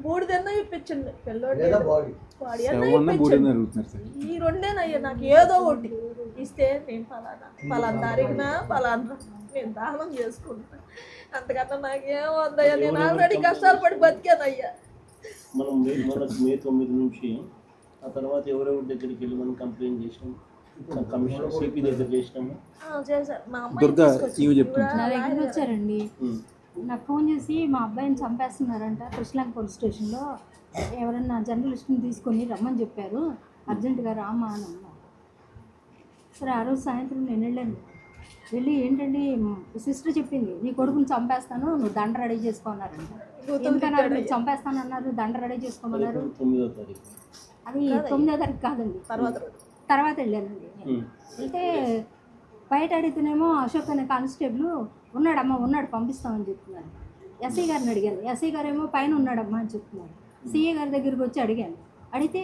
బూడిదన్నా ఇప్పించండి పిల్లోడు ఈ రెండేనయ్యా నాకు ఏదో ఒకటి ఇస్తే నేను పలానా తారీఖున పలానా నేను దానం చేసుకుంటా. అంతకన్నా నాకేం వద్దయ్యా, నేను ఆల్రెడీ కష్టాలు పడి బతికానయ్యా. మనం మే 9 నుంచి ఆ తర్వాత ఎవరెవరి దగ్గరికి వెళ్ళి మనం కంప్లైంట్ చేసినాం, కమిషనర్ సిపి దగ్గర చేసినాము. మా అమ్మాయి నా దగ్గర వచ్చారండి, నాకు ఫోన్ చేసి మా అబ్బాయిని చంపేస్తున్నారంట కృష్ణలంక పోలీస్ స్టేషన్లో, ఎవరన్నా జర్నలిస్ట్ని తీసుకొని రమ్మని చెప్పారు, అర్జెంటుగా రామా అని అన్నారు. సరే ఆ రోజు సాయంత్రం నేను వెళ్ళి ఏంటండి సిస్టర్ చెప్పింది, నీ కొడుకుని చంపేస్తాను, నువ్వు దండ రెడీ చేసుకోమన్నారంట. ఎందుకన్నారు, మీరు చంపేస్తాను అన్నారు, దండ రెడీ చేసుకోమన్నారు. అది 9వ తారీఖు కాదండి, తర్వాత వెళ్ళానండి. వెళ్తే బయట అడిగితేనేమో అశోక్ అనే కానిస్టేబుల్ ఉన్నాడమ్మా, ఉన్నాడు పంపిస్తామని చెప్తున్నారు. ఎస్ఐ గారిని అడిగాను, ఎస్ఐ గారు ఏమో పైన ఉన్నాడమ్మా అని చెప్తున్నారు. సిఏ గారి దగ్గరికి వచ్చి అడిగితే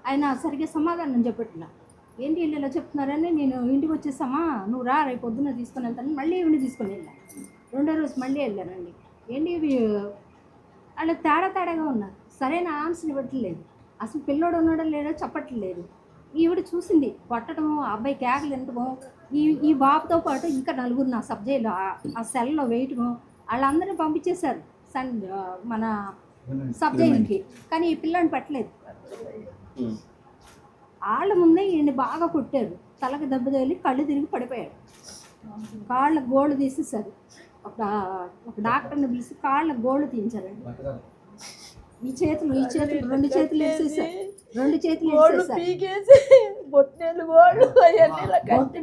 ఆయన సరిగ్గా సమాధానం చెప్పట్లా. ఏంటి వీళ్ళు ఇలా చెప్తున్నారని నేను ఇంటికి వచ్చేసామా, నువ్వు రా రేపు పొద్దున్న తీసుకొని వెళ్తాను. మళ్ళీ ఈవిని తీసుకొని వెళ్ళాను. 2వ రోజు మళ్ళీ వెళ్ళానండి. ఏంటి వాళ్ళకి తేడాగా ఉన్నారు, సరైన ఆన్సర్ ఇవ్వట్లేదు, అసలు పిల్లోడు ఉన్నాడో లేడో చెప్పట్లేదు. ఈవిడ చూసింది కొట్టడము, అబ్బాయి కేకలు వినటము, ఈ బాబుతో పాటు ఇంకా 4 నా సబ్జెక్టులు ఆ సెల్లో వేయటము, వాళ్ళందరినీ పంపించేశారు మన సబ్జెక్టులకి. కానీ ఈ పిల్లని పెట్టలేదు. వాళ్ళ ముందే ఈయన్ని బాగా కొట్టారు, తలకి దెబ్బ తగిలి కళ్ళు తిరిగి పడిపోయాడు. కాళ్ళ గోళ్ళు తీసేసారు. ఒక డాక్టర్ని పిలిచి కాళ్ళ గోళ్ళు తీయించారండి. ఈ చేతులు 2 చేతులు వేసేసారు, 2 చేతులు బొట్టిన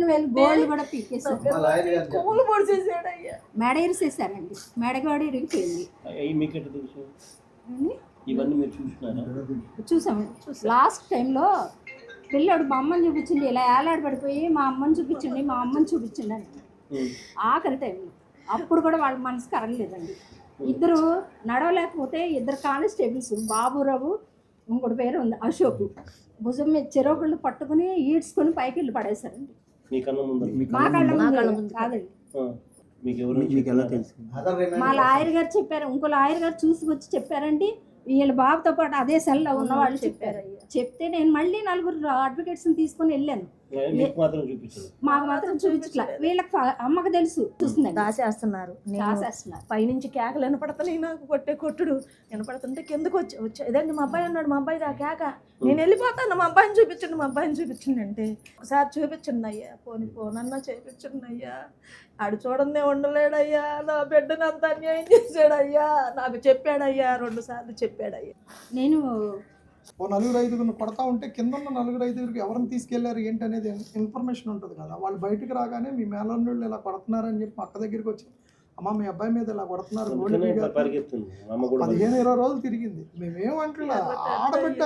వేలు గోళ్ళు కూడా పీకేసారు, మెడ ఇరిసేసారండి. మెడగాడు ఇరిగిపోయింది. చూసామండి. లాస్ట్ టైంలో పిల్లాడు మా అమ్మని చూపించింది, ఇలా ఏలాడు పడిపోయి మా అమ్మని చూపించండి అని. ఆఖరి టైంలో అప్పుడు కూడా వాళ్ళ మనసు కరగలేదండి. ఇద్దరు నడవలేకపోతే 2 కానిస్టేబుల్స్, బాబురావు ఇంకోటి పేరు ఉంది అశోక్, భుజం మీద చెరొకళ్ళు పట్టుకుని ఈడ్చుకొని పైకి వెళ్ళి పడేశారండి. మా కళ్ళ ముందు కాదండి. మా లాయర్ గారు చెప్పారు, ఇంకో లాయర్ గారు చూసి వచ్చి చెప్పారండి, వీళ్ళ బాబుతో పాటు అదే సెల్లో ఉన్న వాళ్ళు చెప్పారు. చెప్తే నేను మళ్ళీ 4 అడ్వకేట్స్ని తీసుకొని వెళ్ళాను. మాకు మాత్రం చూపించట్లా, వీళ్ళకి అమ్మకు తెలుసు, చూస్తుందండి. దాసేస్తున్నారు పైనుంచి కేకలు వినపడతాయి, నాకు కొట్టుడు వినపడుతుంటే కిందకు వచ్చి ఇదండి మా అబ్బాయి అన్నాడు, మా అబ్బాయి ఆ కేక, నేను వెళ్ళిపోతాను, మా అబ్బాయిని చూపించండి అంటే, ఒకసారి చూపించండి అయ్యా, పోనన్నా చేయించండి అయ్యా, ఆడు చూడండి ఉండలేడయ్యా, నా బిడ్డను అంత అన్యాయం చేశాడయ్యా, నాకు చెప్పాడయ్యా, 2 సార్లు చెప్పాడయ్యా. నేను 4-5 కొడతా ఉంటే కింద ఉన్న 4-5 ఎవరిని తీసుకెళ్లారు ఏంటి అనేది ఇన్ఫర్మేషన్ ఉంటుంది కదా. వాళ్ళు బయటకు రాగానే మీ మేనల్లుళ్ళు ఇలా కొడుతున్నారని చెప్పి అక్క దగ్గరికి వచ్చి, అమ్మ మీ అబ్బాయి మీద ఇలా కొడుతున్నారు, 15-20 రోజులు తిరిగింది. మేమేమంటున్నా, ఆడబిడ్డ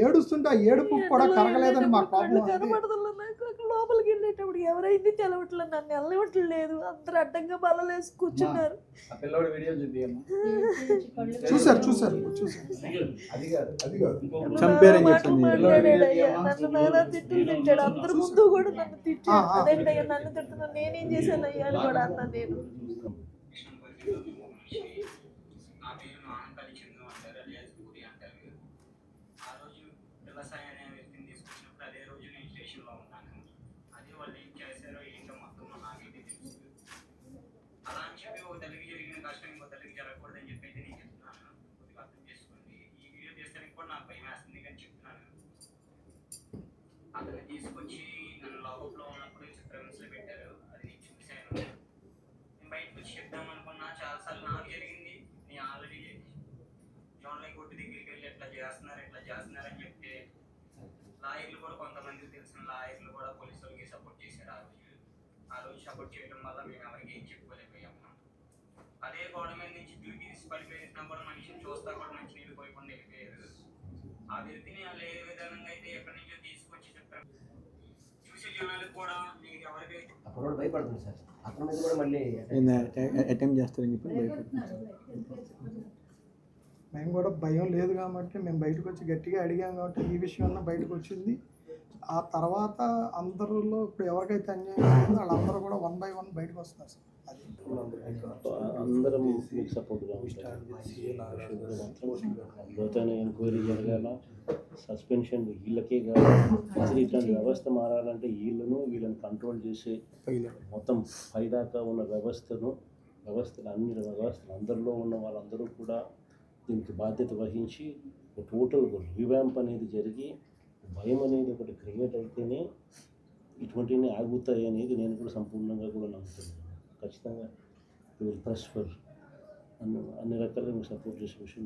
ఏడుస్తుంటే ఆ ఏడుపు కూడా కరగలేదని మా కోపం. లోపలికి వెళ్ళేటప్పుడు ఎవరైంది తెలవట్లేదు, నన్ను వెళ్ళవట్లేదు, అందరూ అడ్డంగా బల్లలేసి కూర్చున్నారు. చూసారు నన్ను తిట్టాడు, అందరి ముందు కూడా నన్ను తిట్టాడు. అదేంటయ్యా నన్ను తిట్టున్నా, నేనేం చేశాను అయ్యా అని కూడా అన్నా. నేను అక్కడ తీసుకొచ్చి నన్ను లాకప్లో ఉన్నప్పుడు చిత్రహింసలు పెట్టారు, అది నేను చూశాను. నేను బయటకు వచ్చి చెప్దాం అనుకున్నా, చాలాసార్లు నాకు జరిగింది, నేను ఆల్రెడీ జోన్లై కోర్టు దగ్గరికి వెళ్ళి ఎట్లా చేస్తున్నారని చెప్తే లాయర్లు కూడా కొంతమంది తెలిసిన లాయర్లు కూడా పోలీసు వాళ్ళకి సపోర్ట్ చేశారు. ఆ రోజు సపోర్ట్ చేయడం వల్ల మేము ఎవరికి ఏం చెప్పుకోలేకపోయాము. అదే గోడ మీద నుంచి డ్యూటీ తీసి పడిపోయినా కూడా మనిషిని చూస్తా కూడా మంచి నీళ్ళు పోయకుండా వెళ్ళిపోయారు. ఆ వ్యక్తిని వాళ్ళు ఏ విధంగా అయితే ఎక్కడి నుంచో తీసుకొచ్చి చెప్పారు, చూసే జనాలకు కూడా మీకు ఎవరికైతే అప్పుడు భయపడుతుంది సార్, అక్కడ మీద కూడా మళ్ళీ అటెంప్ట్ చేస్తారని చెప్పి మేము కూడా భయం లేదు కాబట్టి మేము బయటకు వచ్చి గట్టిగా అడిగాం కాబట్టి ఈ విషయం బయటకు వచ్చింది. ఆ తర్వాత అందరిలో ఇప్పుడు ఎవరికైతే అన్యాయం అయిందో వాళ్ళందరూ కూడా 1 by 1 బయటకు వస్తున్నారు సార్. అది అందరం మీకు సపోర్ట్గా ఉంటాం. లోతైన ఎంక్వైరీ జరగాల, సస్పెన్షన్ వీళ్ళకే కాదు, అసలు ఇట్లాంటి వ్యవస్థ మారాలంటే వీళ్ళని కంట్రోల్ చేసే మొత్తం పైదాకా ఉన్న వ్యవస్థలు అన్ని వ్యవస్థలు అందరిలో ఉన్న వాళ్ళందరూ కూడా దీనికి బాధ్యత వహించి టోటల్ రివ్యాంప్ అనేది జరిగి భయం అనేది ఒకటి క్రియేట్ అయితేనే ఇటువంటివి ఆగుతాయి అనేది నేను కూడా సంపూర్ణంగా కూడా నమ్ముతున్నాను. ఖచ్చితంగా విల్ ప్రెస్ ఫర్ అన్ని రకాలుగా మీకు సపోర్ట్ చేసే విషయం